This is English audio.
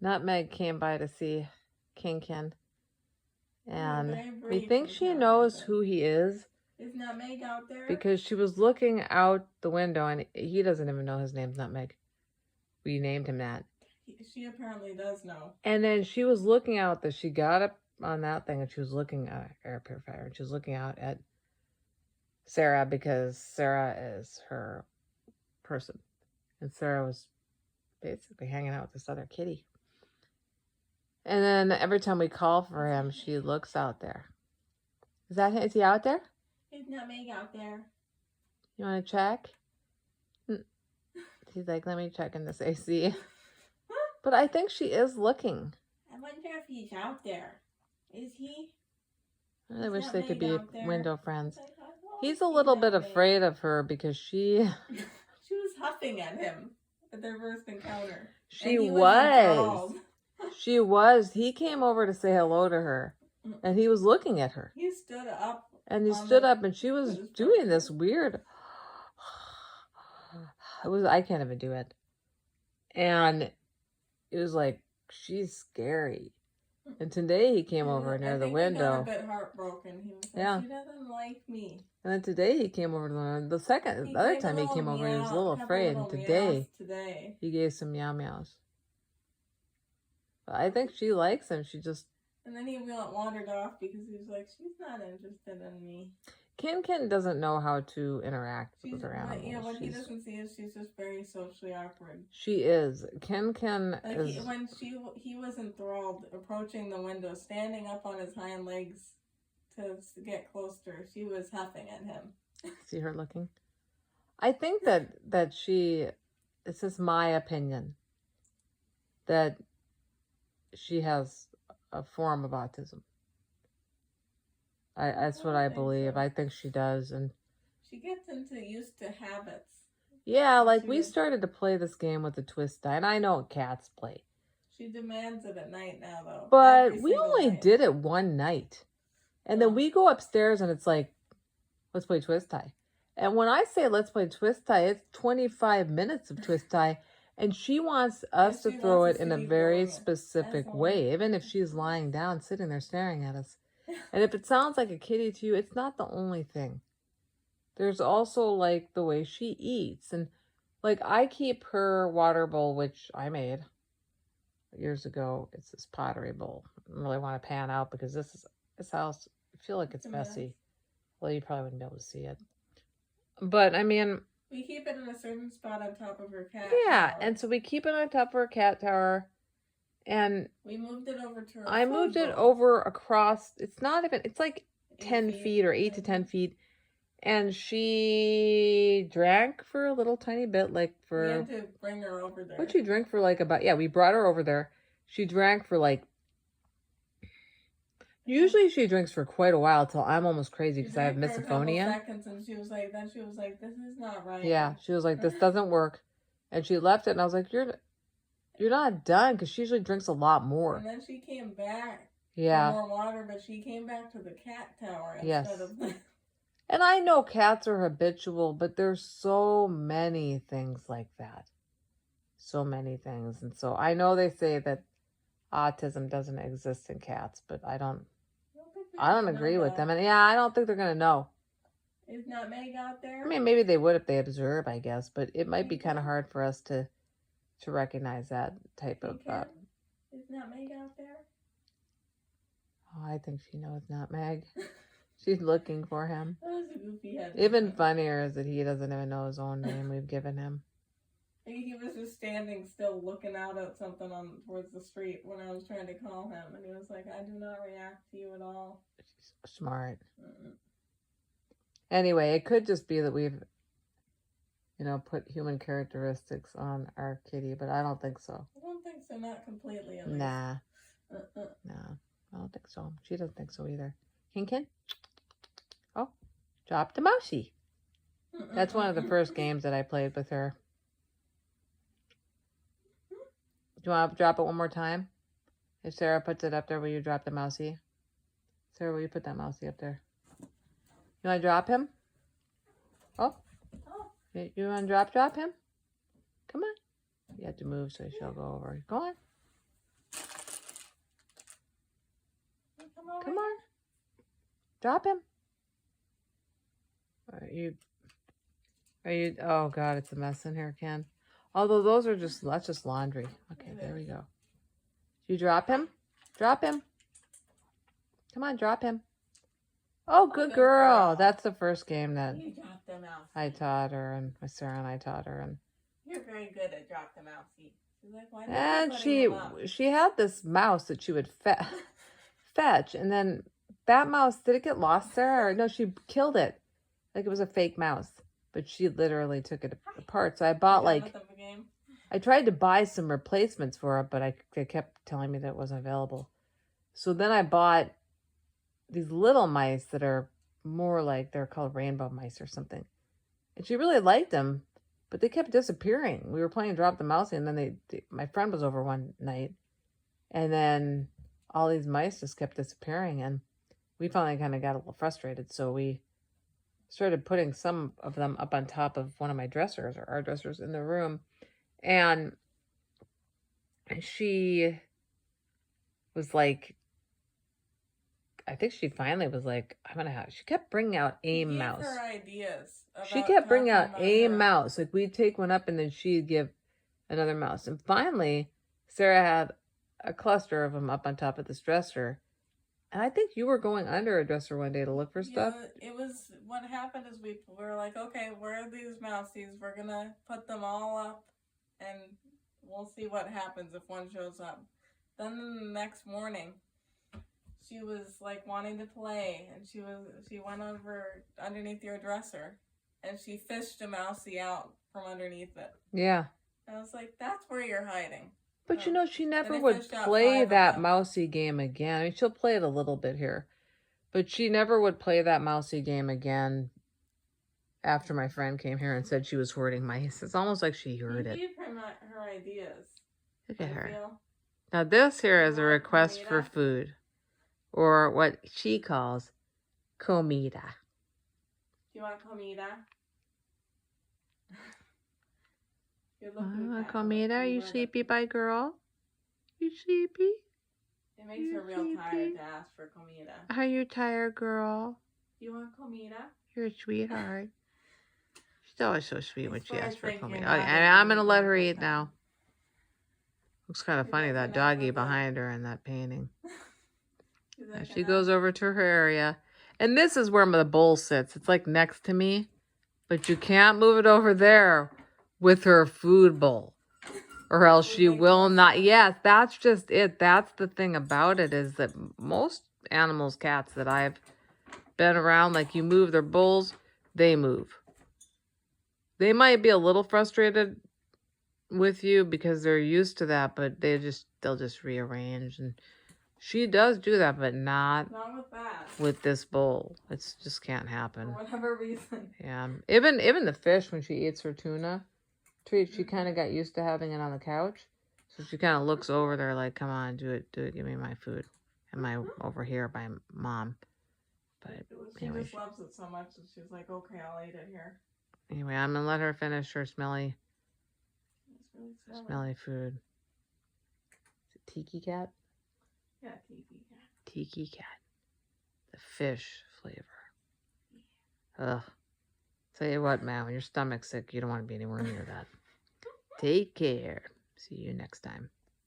Nutmeg came by to see Kitten. And we brave think for the she cat, knows I think. who he is. Is Nutmeg out there? Because she was looking out the window, and he doesn't even know his name's Nutmeg. We named him that. She apparently does know. And then she was looking out she got up on that thing, and she was looking at air purifier, and she was looking out at Sarah because Sarah is her person. And Sarah was basically hanging out with this other kitty. And then every time we call for him, she looks out there. Is he out there? Is Nutmeg out there? You want to check? He's like, let me check in this AC. But I think she is looking. I wonder if he's out there. Is he? I really wish they could be window friends. Like, He's a little bit afraid of her because she... She was huffing at him at their first encounter. She was. She was. He came over to say hello to her. And he was looking at her. He stood up. And he stood up, and she was doing this weird... I can't even do it. And it was like, she's scary. And today he came over near the window. He got a bit heartbroken. He was like, she doesn't like me. And then today he came over to the window. The other time he came over, he was a little afraid. And today he gave some meow meows. But I think she likes him. She just... And then he wandered off because he was like, she's not interested in me. Kitten doesn't know how to interact with her animals. Yeah, what he doesn't see is she's just very socially awkward. She is. Kitten is... When he was enthralled, approaching the window, standing up on his hind legs to get close to her, she was huffing at him. See her looking? I think that she... This is my opinion. That she has a form of autism. That's what I believe. So. I think she does, and she gets used to habits. Yeah, like we started to play this game with the twist die, and I know cats play. She demands it at night now, though. But we only did it one night, and then we go upstairs, and it's like, let's play twist tie. And when I say let's play twist tie, it's 25 minutes of twist tie, and she wants us to throw it in a very specific way, even if she's lying down, sitting there staring at us. And if it sounds like a kitty to you, it's not the only thing. There's also, like, the way she eats. And, like, I keep her water bowl, which I made years ago. It's this pottery bowl. I don't really want to pan out because this house, I feel like it's messy. Well, you probably wouldn't be able to see it. But, I mean... We keep it in a certain spot on top of her cat tower. And so we keep it on top of her cat tower. And we moved it over to her I moved it over across, it's not even, it's like 10 feet or 8 to 10 feet. And she drank for a little tiny bit, like for... We had to bring her over there. What'd she drink for like about, we brought her over there. She drank for like, usually she drinks for quite a while till I'm almost crazy because I have misophonia. Seconds and she was like, this is not right. Yeah, she was like, this doesn't work. And she left it and I was like, You're not done, because she usually drinks a lot more. And then she came back for more water, but she came back to the cat tower instead of... And I know cats are habitual, but there's so many things like that. So many things. And so I know they say that autism doesn't exist in cats, but I don't agree with them. And I don't think they're going to know. Is Nutmeg out there? I mean, maybe they would if they observe, I guess, but it might be kind of hard for us to recognize that type of... Is Nutmeg out there? Oh, I think she knows Nutmeg. She's looking for him. That was a goofy head. Even funnier is that he doesn't even know his own name we've given him. He was just standing still looking out at something towards the street when I was trying to call him. And he was like, I do not react to you at all. She's smart. Anyway, it could just be that we've... put human characteristics on our kitty, but I don't think so. I don't think so, not completely at least. Nah. No, I don't think so. She doesn't think so either. Kitten? Oh, drop the mousey. That's one of the first games that I played with her. Do you want to drop it one more time? If Sarah puts it up there, will you drop the mousey? Sarah, will you put that mousey up there? You want to drop him? Oh. You want to drop him? Come on. You have to move so she'll go over. Go on. Drop him. Are you, oh God, it's a mess in here, Ken. Although those are that's just laundry. Okay, there we go. You drop him? Drop him. Come on, drop him. Oh, good girl. That's the first game that You dropped the mouse. I taught her, and my Sarah and I taught her, and you're very good at drop the mousey. She's like, why and she had this mouse that she would fetch, and then that mouse, did it get lost, Sarah? Or no, she killed it. Like it was a fake mouse, but she literally took it apart. So I bought I tried to buy some replacements for it, but they kept telling me that it wasn't available. So then I bought these little mice that are more like, they're called rainbow mice or something. And she really liked them, but they kept disappearing. We were playing Drop the Mouse, and then my friend was over one night, and then all these mice just kept disappearing, and we finally kind of got a little frustrated. So we started putting some of them up on top of one of my dressers, or our dressers in the room. And she was like, I think she finally was like, I'm gonna have. She kept bringing out a mouse. Her ideas. She kept bringing out a mouse. Like we'd take one up, and then she'd give another mouse. And finally, Sarah had a cluster of them up on top of this dresser. And I think you were going under a dresser one day to look for stuff. It was, what happened is we were like, okay, where are these mousies? We're gonna put them all up, and we'll see what happens if one shows up. Then the next morning, she was like wanting to play, and she went over underneath your dresser, and she fished a mousie out from underneath it. Yeah. And I was like, that's where you're hiding. But you know, she never would play that mousy game again. I mean, she'll play it a little bit here, but she never would play that mousy game again after my friend came here and said she was hoarding mice. It's almost like she heard it. You gave her ideas. Look at her. Now this here is a request for food, or what she calls comida. Do you want comida? Comida, are you sleepy, bye girl? You sleepy? It makes her real tired to ask for comida. Are you tired, girl? Do you want comida? You're a sweetheart. She's always so sweet when she asks for comida. Okay, I'm going to let her eat now. Looks kind of funny, that doggy behind her in that painting. Now she goes over to her area. And this is where the bowl sits. It's like next to me. But you can't move it over there with her food bowl, or else she will not. Yes, that's just it. That's the thing about it, is that most animals, cats that I've been around, like you move their bowls, they move. They might be a little frustrated with you because they're used to that, but they'll just rearrange. And she does do that, but not with that. With this bowl. It just can't happen. For whatever reason. Yeah. Even the fish, when she eats her tuna treat, she kind of got used to having it on the couch. So she kind of looks over there like, come on, do it, give me my food. Am I over here by mom? But she just loves it so much that she's like, okay, I'll eat it here. Anyway, I'm going to let her finish her smelly food. Is it Tiki Cat? Yeah, Tiki Cat. Tiki Cat. The fish flavor. Ugh. Tell you what, man, when your stomach's sick, you don't want to be anywhere near that. Take care. See you next time.